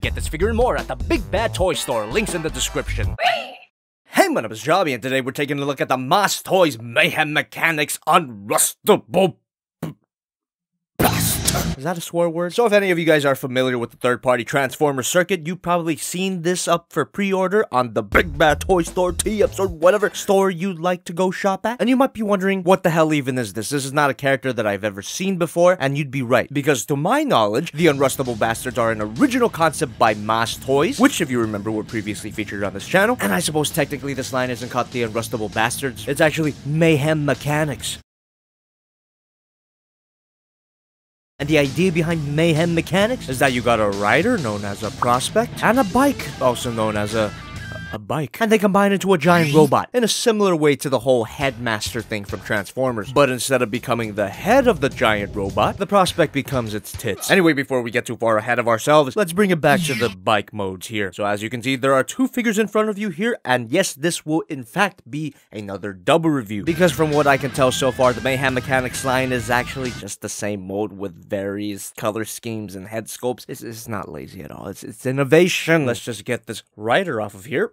Get this figure and more at the Big Bad Toy Store, links in the description. Hey, my name is Jobby, and today we're taking a look at the MAAS Toys Mayhem Mekanics Unrustable. Is that a swear word? So if any of you guys are familiar with the third-party Transformer circuit, you've probably seen this up for pre-order on the Big Bad Toy Store, T-Ups, or whatever store you'd like to go shop at. And you might be wondering, what the hell even is this? This is not a character that I've ever seen before, and you'd be right. Because to my knowledge, the Unrustable Bastards are an original concept by MAAS Toys, which if you remember were previously featured on this channel. And I suppose technically this line isn't called the Unrustable Bastards, it's actually Mayhem Mekanics. And the idea behind Mayhem Mekanics is that you got a rider, known as a prospect, and a bike, also known as a bike. And they combine into a giant robot, in a similar way to the whole headmaster thing from Transformers. But instead of becoming the head of the giant robot, the prospect becomes its tits. Anyway, before we get too far ahead of ourselves, let's bring it back to the bike modes here. So as you can see, there are two figures in front of you here, and yes, this will in fact be another double review. Because from what I can tell so far, the Mayhem Mekanics line is actually just the same mode with various color schemes and head sculpts. It's not lazy at all. It's innovation. Let's just get this rider off of here.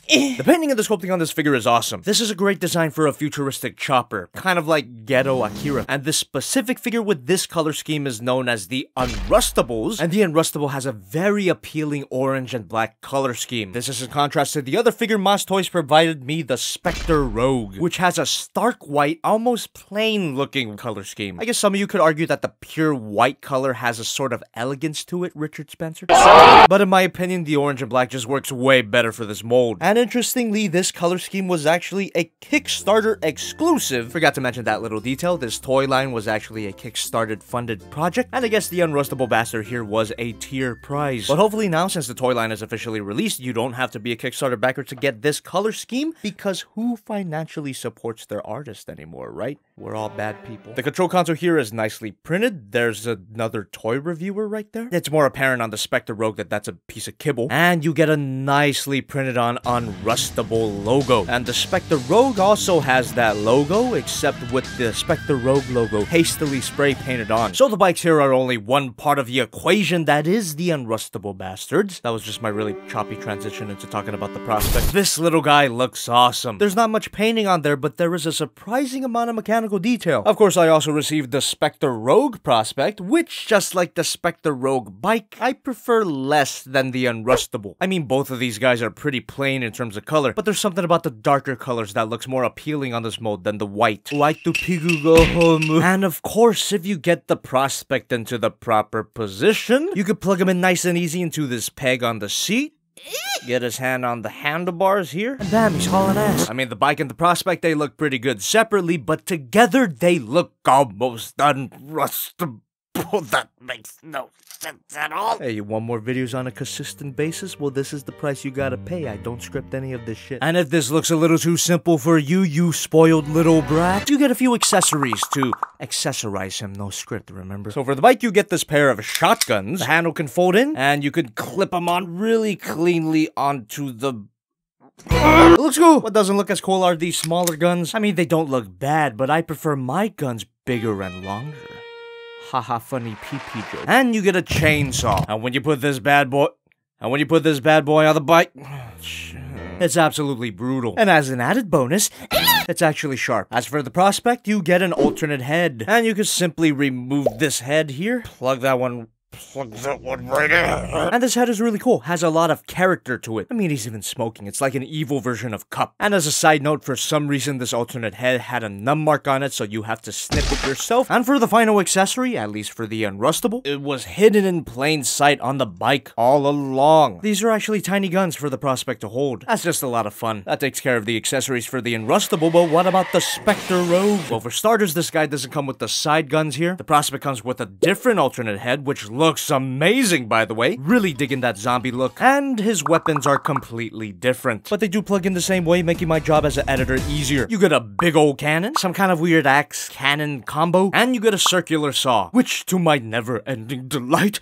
The painting and the sculpting on this figure is awesome. This is a great design for a futuristic chopper, kind of like Ghetto Akira. And this specific figure with this color scheme is known as the Unrustables, and the Unrustable has a very appealing orange and black color scheme. This is in contrast to the other figure MAAS Toys provided me, the Spector Rogue, which has a stark white, almost plain looking color scheme. I guess some of you could argue that the pure white color has a sort of elegance to it, Richard Spencer. But in my opinion, the orange and black just works way better for this mold. And interestingly, this color scheme was actually a Kickstarter exclusive. Forgot to mention that little detail. This toy line was actually a Kickstarter funded project, and I guess the Unrustable Bastard here was a tier prize. But hopefully now, since the toy line is officially released, you don't have to be a Kickstarter backer to get this color scheme, because who financially supports their artist anymore, right? We're all bad people. The control console here is nicely printed. There's another toy reviewer right there. It's more apparent on the Spector Rogue that that's a piece of kibble. And you get a nicely printed on Unrustable logo. And the Specter Rogue also has that logo, except with the Specter Rogue logo hastily spray painted on. So the bikes here are only one part of the equation that is the Unrustable Bastards. That was just my really choppy transition into talking about the prospect. This little guy looks awesome. There's not much painting on there, but there is a surprising amount of mechanical detail. Of course, I also received the Specter Rogue prospect, which, just like the Specter Rogue bike, I prefer less than the Unrustable. I mean, both of these guys are pretty plain in terms of color, but there's something about the darker colors that looks more appealing on this mode than the white. Like to pigu go home. And of course, if you get the prospect into the proper position, you could plug him in nice and easy into this peg on the seat. Get his hand on the handlebars here, and bam, he's hauling ass. I mean, the bike and the prospect, they look pretty good separately, but together they look almost unrustable. That makes no sense at all. Hey, you want more videos on a consistent basis? Well, this is the price you gotta pay. I don't script any of this shit. And if this looks a little too simple for you, you spoiled little brat, you get a few accessories to accessorize him. No script, remember? So for the bike, you get this pair of shotguns. The handle can fold in, and you could clip them on really cleanly onto the... It looks cool. What doesn't look as cool are these smaller guns. I mean, they don't look bad, but I prefer my guns bigger and longer. Haha, funny pee-pee joke. And you get a chainsaw. And when you put this bad boy on the bike, it's absolutely brutal. And as an added bonus, it's actually sharp. As for the prospect, you get an alternate head. And you can simply remove this head here, plug that one right in. And this head is really cool. Has a lot of character to it. I mean, he's even smoking. It's like an evil version of Cup. And as a side note, for some reason, this alternate head had a num mark on it, so you have to snip it yourself. And for the final accessory, at least for the Unrustable, it was hidden in plain sight on the bike all along. These are actually tiny guns for the prospect to hold. That's just a lot of fun. That takes care of the accessories for the Unrustable, but what about the Specter Rogue? Well, for starters, this guy doesn't come with the side guns here. The prospect comes with a different alternate head, which looks amazing, by the way. Really digging that zombie look. And his weapons are completely different, but they do plug in the same way, making my job as an editor easier. You get a big old cannon, some kind of weird axe cannon combo, and you get a circular saw, which, to my never-ending delight,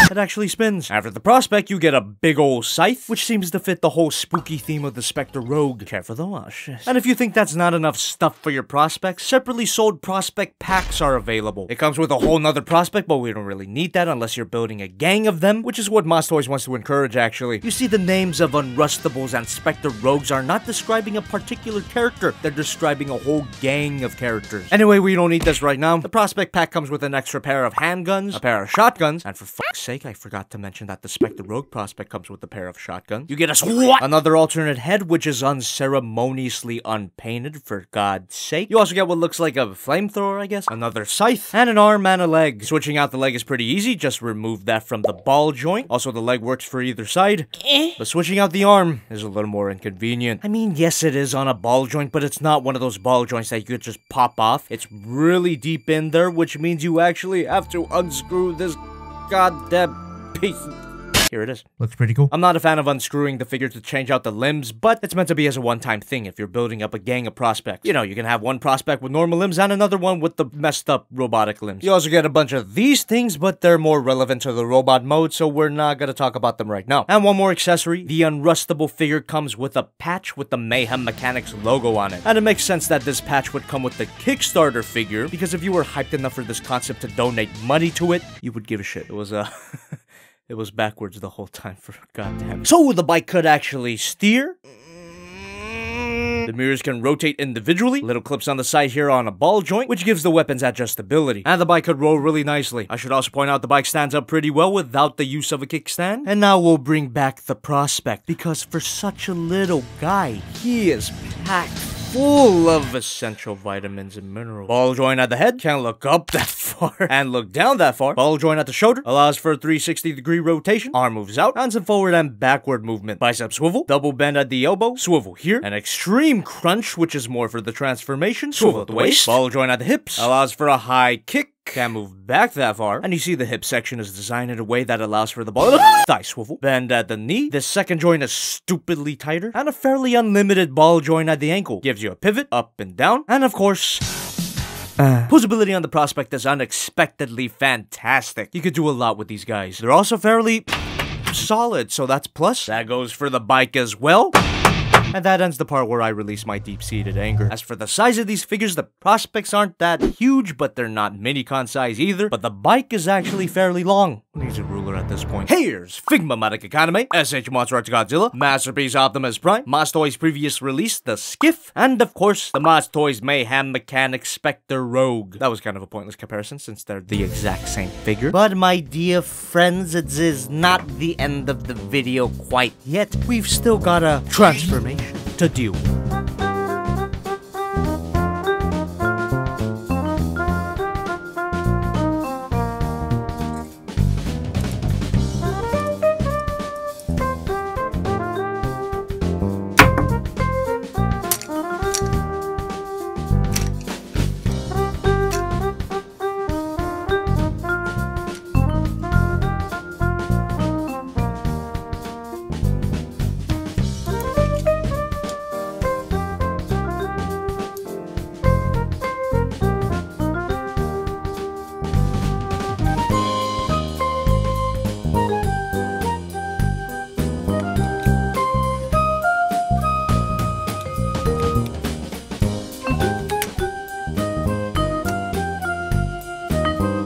it actually spins. After the prospect, you get a big old scythe, which seems to fit the whole spooky theme of the Specter Rogue. Careful though, oh shit. And if you think that's not enough stuff for your prospect, separately sold prospect packs are available. It comes with a whole nother prospect, but we don't really need that that unless you're building a gang of them, which is what MAAS Toys wants to encourage, actually. You see, the names of Unrustables and Specter Rogues are not describing a particular character, they're describing a whole gang of characters. Anyway, we don't need this right now. The prospect pack comes with an extra pair of handguns, a pair of shotguns, and for fuck's sake, I forgot to mention that the Specter Rogue prospect comes with a pair of shotguns. You get a SWAT! Another alternate head, which is unceremoniously unpainted, for God's sake. You also get what looks like a flamethrower, I guess. Another scythe, and an arm and a leg. Switching out the leg is pretty easy, just remove that from the ball joint. Also, the leg works for either side. But switching out the arm is a little more inconvenient. I mean, yes, it is on a ball joint, but it's not one of those ball joints that you could just pop off. It's really deep in there, which means you actually have to unscrew this goddamn piece. Here it is. Looks pretty cool. I'm not a fan of unscrewing the figure to change out the limbs, but it's meant to be as a one-time thing if you're building up a gang of prospects. You know, you can have one prospect with normal limbs and another one with the messed up robotic limbs. You also get a bunch of these things, but they're more relevant to the robot mode, so we're not gonna talk about them right now. And one more accessory, the Unrustable figure comes with a patch with the Mayhem Mekanics logo on it. And it makes sense that this patch would come with the Kickstarter figure, because if you were hyped enough for this concept to donate money to it, you would give a shit. It was It was backwards the whole time, for goddamn. So the bike could actually steer. The mirrors can rotate individually. Little clips on the side here on a ball joint, which gives the weapons adjustability. And the bike could roll really nicely. I should also point out the bike stands up pretty well without the use of a kickstand. And now we'll bring back the prospect, because for such a little guy, he is packed full of essential vitamins and minerals. Ball joint at the head, can't look up that far and look down that far. Ball joint at the shoulder allows for a 360-degree rotation. Arm moves out, and some forward and backward movement. Bicep swivel, double bend at the elbow, swivel here. An extreme crunch, which is more for the transformation. Swivel at the waist. Ball joint at the hips allows for a high kick. Can't move back that far. And you see the hip section is designed in a way that allows for the ball thigh swivel. Bend at the knee. This second joint is stupidly tighter. And a fairly unlimited ball joint at the ankle. Gives you a pivot, up and down. And of course, posability on the prospect is unexpectedly fantastic. You could do a lot with these guys. They're also fairly solid, so that's plus. That goes for the bike as well. And that ends the part where I release my deep-seated anger. As for the size of these figures, the prospects aren't that huge, but they're not mini-con size either. But the bike is actually fairly long. Who needs a ruler at this point? Here's Figma-matic Economy, SH Monster Arts Godzilla, Masterpiece Optimus Prime, MAAS Toys' previous release, the Skiff, and of course, the MAAS Toys Mayhem Mekanics Specter Rogue. That was kind of a pointless comparison since they're the exact same figure. But my dear friends, it is not the end of the video quite yet. We've still got a transformation to deal with.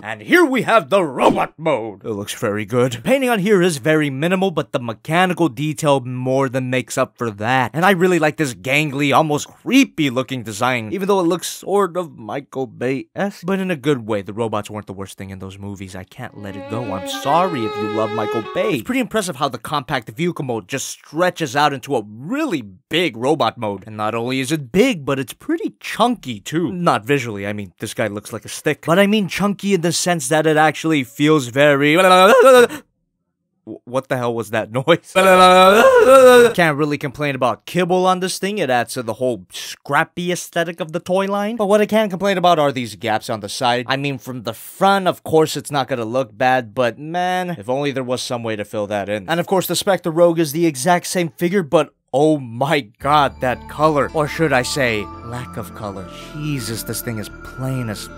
And here we have the robot mode. It looks very good. Painting on here is very minimal, but the mechanical detail more than makes up for that. And I really like this gangly, almost creepy looking design, even though it looks sort of Michael Bay-esque. But in a good way, the robots weren't the worst thing in those movies. I can't let it go. I'm sorry if you love Michael Bay. It's pretty impressive how the compact vehicle mode just stretches out into a really big robot mode. And not only is it big, but it's pretty chunky too. Not visually, I mean, this guy looks like a stick. But I mean chunky in the sense that it actually feels very... What the hell was that noise? Can't really complain about kibble on this thing. It adds to the whole scrappy aesthetic of the toy line. But what I can complain about are these gaps on the side. I mean, from the front, of course, it's not gonna look bad, but man, if only there was some way to fill that in. And of course, the Specter Rogue is the exact same figure, but oh my god, that color. Or should I say, lack of color. Jesus, this thing is plain as...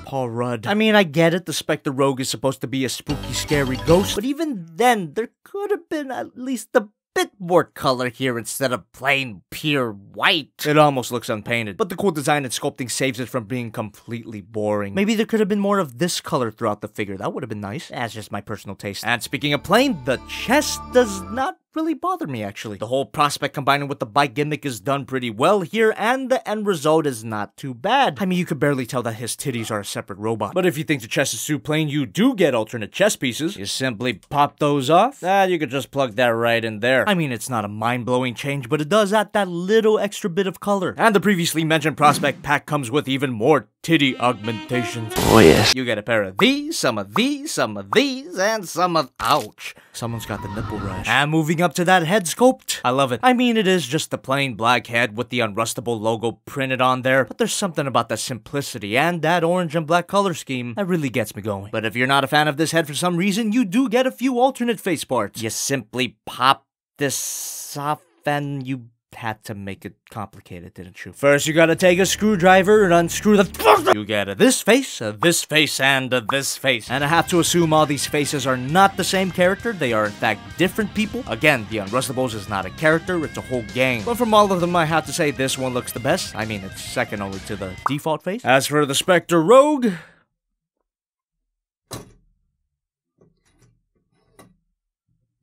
Paul Rudd. I mean, I get it, the Specter Rogue is supposed to be a spooky, scary ghost, but even then, there could have been at least a bit more color here instead of plain pure white. It almost looks unpainted, but the cool design and sculpting saves it from being completely boring. Maybe there could have been more of this color throughout the figure. That would have been nice. That's just my personal taste. And speaking of plain, the chest does not really bother me, actually. The whole prospect combining with the bike gimmick is done pretty well here, and the end result is not too bad. I mean, you could barely tell that his titties are a separate robot. But if you think the chest is too plain, you do get alternate chest pieces. You simply pop those off, and you could just plug that right in there. I mean, it's not a mind-blowing change, but it does add that little extra bit of color. And the previously mentioned prospect pack comes with even more titty augmentations. Oh yes. You get a pair of these, some of these, some of these, and some of... Ouch. Someone's got the nipple rash. And moving up to that head sculpt. I love it. I mean, it is just the plain black head with the Unrustable logo printed on there, but there's something about the simplicity and that orange and black color scheme that really gets me going. But if you're not a fan of this head for some reason, you do get a few alternate face parts. You simply pop this off and you had to make it complicated, didn't you? First, you gotta take a screwdriver and unscrew the... You get this face, and this face. And I have to assume all these faces are not the same character. They are, in fact, different people. Again, the Unrustables is not a character, it's a whole gang. But from all of them, I have to say this one looks the best. I mean, it's second only to the default face. As for the Spector Rogue...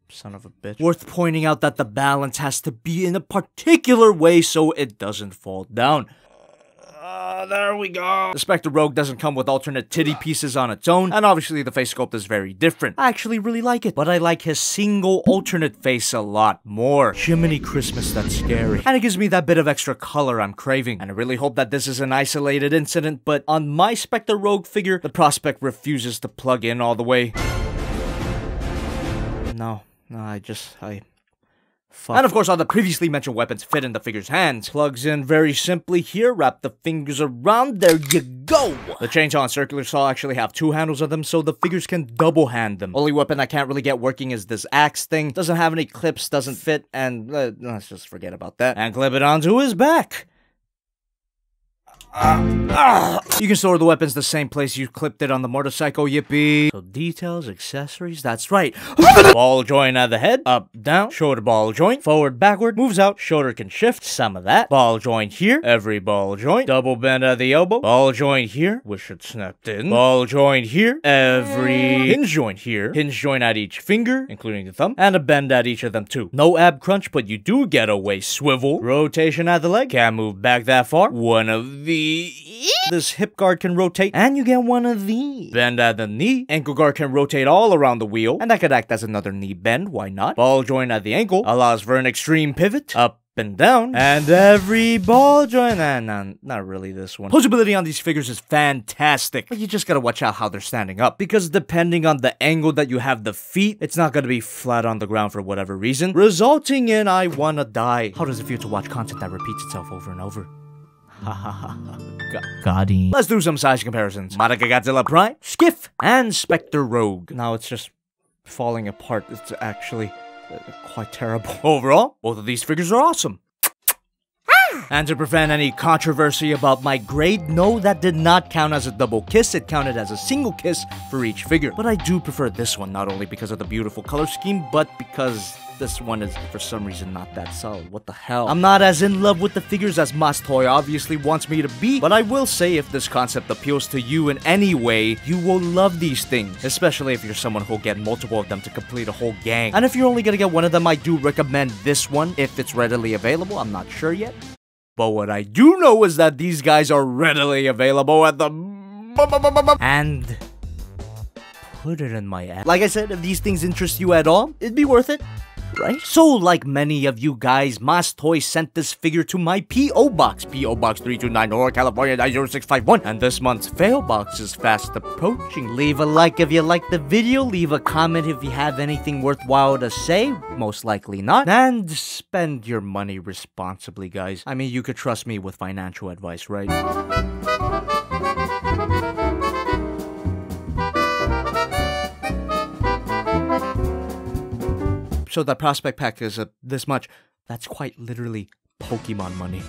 Son of a bitch. Worth pointing out that the balance has to be in a particular way so it doesn't fall down. There we go. The Specter Rogue doesn't come with alternate titty pieces on its own, and obviously the face sculpt is very different. I actually really like it, but I like his single alternate face a lot more. Jiminy Christmas, that's scary. And it gives me that bit of extra color I'm craving. And I really hope that this is an isolated incident, but on my Specter Rogue figure, the prospect refuses to plug in all the way. No, fuck. And of course, all the previously mentioned weapons fit in the figure's hands. Plugs in very simply here, wrap the fingers around, there you go! The chainsaw and circular saw actually have two handles on them, so the figures can double hand them. Only weapon I can't really get working is this axe thing. Doesn't have any clips, doesn't fit, and let's just forget about that. And clip it onto his back. You can store the weapons the same place you clipped it on the motorcycle, yippee. So details, accessories, that's right. Ball joint at the head, up, down, shoulder ball joint, forward, backward, moves out, shoulder can shift, some of that. Ball joint here, every ball joint, double bend at the elbow, ball joint here, wish it snapped in, ball joint here, every hinge joint here, hinge joint at each finger, including the thumb, and a bend at each of them too. No ab crunch, but you do get a waist swivel, rotation at the leg, can't move back that far, one of the... This hip guard can rotate, and you get one of these. Bend at the knee, ankle guard can rotate all around the wheel, and that could act as another knee bend, why not? Ball joint at the ankle allows for an extreme pivot, up and down, and every ball joint, not really this one. Posability on these figures is fantastic, but you just gotta watch out how they're standing up, because depending on the angle that you have the feet, it's not gonna be flat on the ground for whatever reason, resulting in I wanna die. How does it feel to watch content that repeats itself over and over? Gotti. Let's do some size comparisons. Godzilla Prime, Skiff, and Specter Rogue. Now it's just falling apart. It's actually quite terrible. Overall, both of these figures are awesome. And to prevent any controversy about my grade, no, that did not count as a double kiss, it counted as a single kiss for each figure. But I do prefer this one, not only because of the beautiful color scheme, but because this one is, for some reason, not that solid. What the hell? I'm not as in love with the figures as MAAS Toy obviously wants me to be, but I will say if this concept appeals to you in any way, you will love these things, especially if you're someone who'll get multiple of them to complete a whole gang. And if you're only gonna get one of them, I do recommend this one, if it's readily available. I'm not sure yet. But what I do know is that these guys are readily available at the... And... put it in my app. Like I said, if these things interest you at all, it'd be worth it. Right? So, like many of you guys, MAAS Toys sent this figure to my P.O. Box. P.O. Box 329, Aurora, California, 90651. And this month's fail box is fast approaching. Leave a like if you liked the video. Leave a comment if you have anything worthwhile to say. Most likely not. And spend your money responsibly, guys. I mean, you could trust me with financial advice, right? So that prospect pack is this much. That's quite literally Pokemon money.